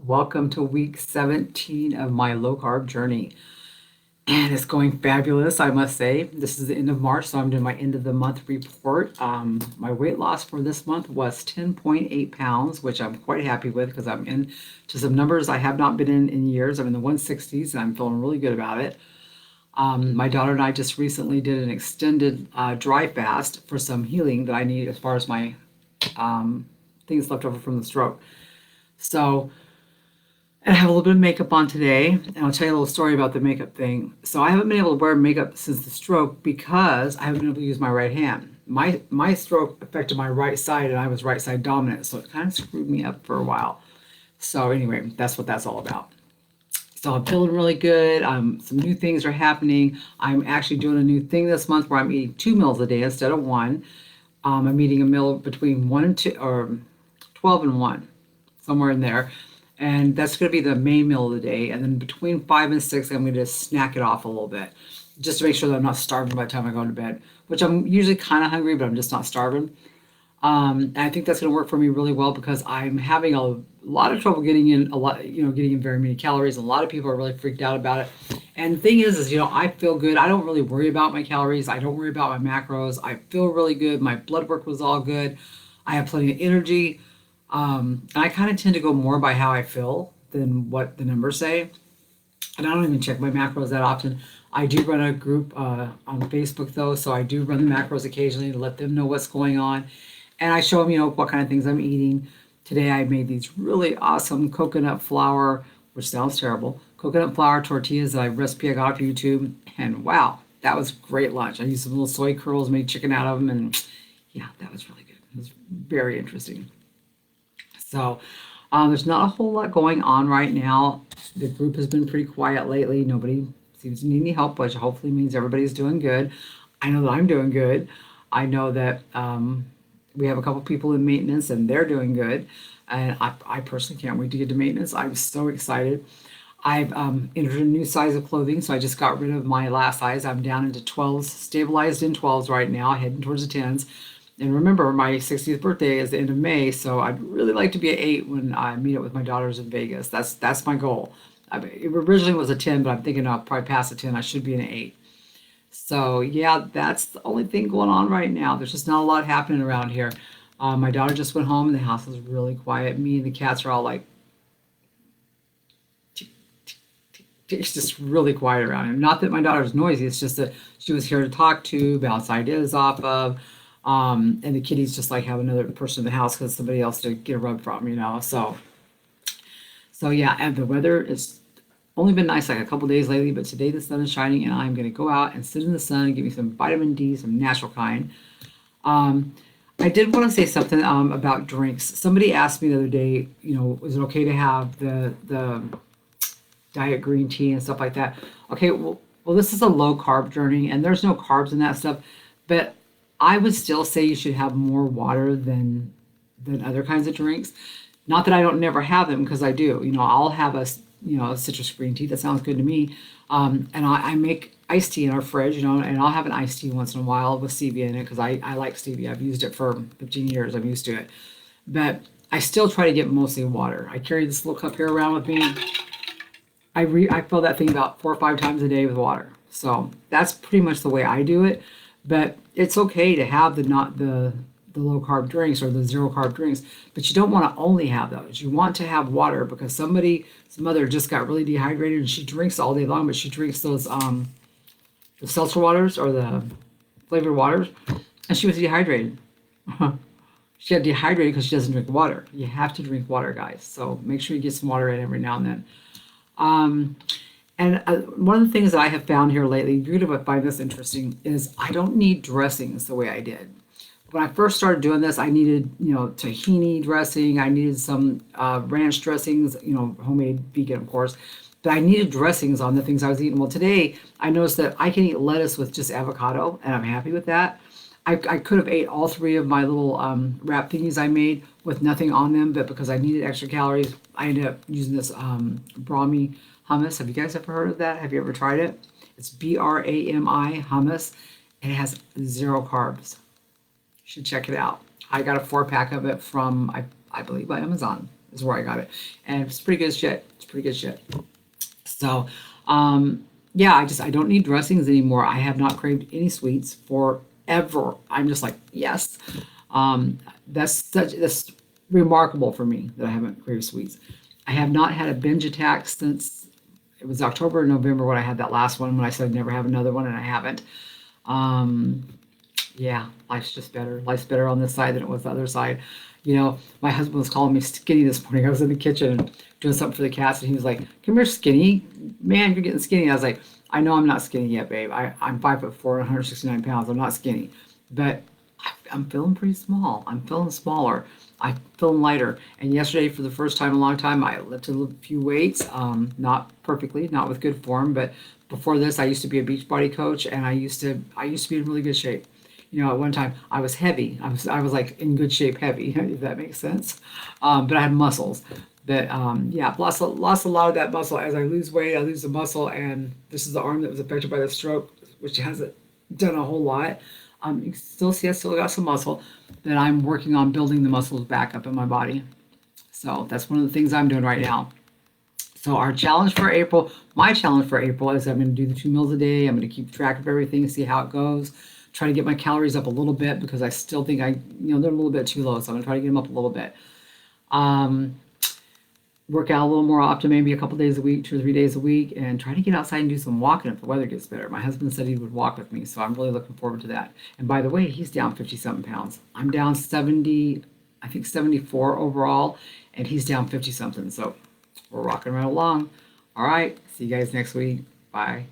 Welcome to week 17 of my low carb journey. And it's going fabulous, I must say. This is the end of March, so I'm doing my end of the month report. My weight loss for this month was 10.8 pounds, which I'm quite happy with because I'm into some numbers I have not been in years. I'm in the 160s and I'm feeling really good about it. My daughter and I just recently did an extended dry fast for some healing that I need as far as my things left over from the stroke. So, and I have a little bit of makeup on today, and I'll tell you a little story about the makeup thing. So I haven't been able to wear makeup since the stroke because I haven't been able to use my right hand. My stroke affected my right side, and I was right side dominant, so it kind of screwed me up for a while. So anyway, that's what that's all about. So I'm feeling really good. Some new things are happening. I'm actually doing a new thing this month where I'm eating 2 meals a day instead of one. I'm eating a meal between 1 and 2 or 12 and 1, somewhere in there. And that's going to be the main meal of the day. And then between 5 and 6, I'm going to snack it off a little bit just to make sure that I'm not starving by the time I go to bed, which I'm usually kind of hungry, but I'm just not starving. And I think that's going to work for me really well because I'm having a lot of trouble getting in getting in very many calories. A lot of people are really freaked out about it. And the thing is, I feel good. I don't really worry about my calories. I don't worry about my macros. I feel really good. My blood work was all good. I have plenty of energy. And I kind of tend to go more by how I feel than what the numbers say. And I don't even check my macros that often. I do run a group on Facebook though, so I do run the macros occasionally to let them know what's going on. And I show them, what kind of things I'm eating. Today I made these really awesome coconut flour, which sounds terrible, coconut flour tortillas that recipe I got off YouTube. And wow, that was great lunch. I used some little soy curls, made chicken out of them, and yeah, that was really good. It was very interesting. So there's not a whole lot going on right now. The group has been pretty quiet lately. Nobody seems to need any help, which hopefully means everybody's doing good. I know that I'm doing good. I know that we have a couple people in maintenance and they're doing good. And I personally can't wait to get to maintenance. I'm so excited. I've entered a new size of clothing, so I just got rid of my last size. I'm down into 12s, stabilized in 12s right now, heading towards the 10s. And remember, my 60th birthday is the end of May, so I'd really like to be an 8 when I meet up with my daughters in Vegas. That's my goal. It originally was a 10, but I'm thinking I'll probably pass a 10. I should be an 8. So yeah, that's the only thing going on right now. There's just not a lot happening around here. My daughter just went home, and the house is really quiet. Me and the cats are all like, it's just really quiet around him. Not that my daughter's noisy, it's just that she was here to talk to, bounce ideas off of. And the kitties just like have another person in the house because somebody else to get a rub from. So yeah, and the weather is only been nice like a couple days lately, but today the sun is shining and I'm gonna go out and sit in the sun and give me some vitamin D, some natural kind. Um, I did want to say something about drinks. Somebody asked me the other day, is it okay to have the diet green tea and stuff like that? Okay, well, this is a low carb journey, and there's no carbs in that stuff, but I would still say you should have more water than other kinds of drinks. Not that I don't never have them because I do. I'll have a citrus green tea. That sounds good to me. And I make iced tea in our fridge, and I'll have an iced tea once in a while with stevia in it because I like stevia. I've used it for 15 years. I'm used to it. But I still try to get mostly water. I carry this little cup here around with me. I fill that thing about 4 or 5 times a day with water. So that's pretty much the way I do it. But it's okay to have the low carb drinks or the zero carb drinks, but you don't want to only have those. You want to have water because some mother just got really dehydrated and she drinks all day long, but she drinks those the seltzer waters or the flavored waters, and she was dehydrated. She got dehydrated because she doesn't drink water. You have to drink water, guys. So make sure you get some water in every now and then. Um, and one of the things that I have found here lately, you're going to find this interesting, is I don't need dressings the way I did. When I first started doing this, I needed, tahini dressing. I needed some ranch dressings, homemade vegan, of course. But I needed dressings on the things I was eating. Well, today I noticed that I can eat lettuce with just avocado, and I'm happy with that. I could have ate all three of my little wrap thingies I made with nothing on them, but because I needed extra calories, I ended up using this Brahmi hummus. Have you guys ever heard of that? Have you ever tried it? It's Brami hummus, and it has zero carbs. You should check it out. I got a 4-pack of it from, I believe, by Amazon. is where I got it. And it's pretty good shit. It's pretty good shit. So, yeah, I don't need dressings anymore. I have not craved any sweets forever. I'm just like, yes. Um, that's remarkable for me that I haven't craved sweets. I have not had a binge attack since it was October or November when I had that last one when I said I'd never have another one, and I haven't. Um, yeah, life's just better. Life's better on this side than it was the other side. My husband was calling me skinny this morning. I was in the kitchen doing something for the cats, and he was like, "Come here, skinny. Man, you're getting skinny." I was like, "I know I'm not skinny yet, babe. I'm 5'4" and 169 pounds. I'm not skinny, but I'm feeling pretty small. I'm feeling smaller. I'm feeling lighter. And yesterday, for the first time in a long time, I lifted a few weights. Not perfectly, not with good form, but before this, I used to be a beach body coach, and I used to be in really good shape. At one time I was heavy. I was like in good shape, heavy, if that makes sense. But I had muscles. But yeah, lost a lot of that muscle. As I lose weight, I lose the muscle, and this is the arm that was affected by the stroke, which hasn't done a whole lot. You can still see I still got some muscle, but I'm working on building the muscles back up in my body. So that's one of the things I'm doing right now. So my challenge for April is I'm going to do the 2 meals a day. I'm going to keep track of everything, see how it goes. Try to get my calories up a little bit because I still think they're a little bit too low. So I'm going to try to get them up a little bit. Um, Work out a little more often, maybe a couple days a week, 2 or 3 days a week, and try to get outside and do some walking if the weather gets better. My husband said he would walk with me, so I'm really looking forward to that. And by the way, he's down 50 something pounds. I'm down 70, I think 74 overall, and he's down 50 something. So we're rocking right along. All right. See you guys next week. Bye.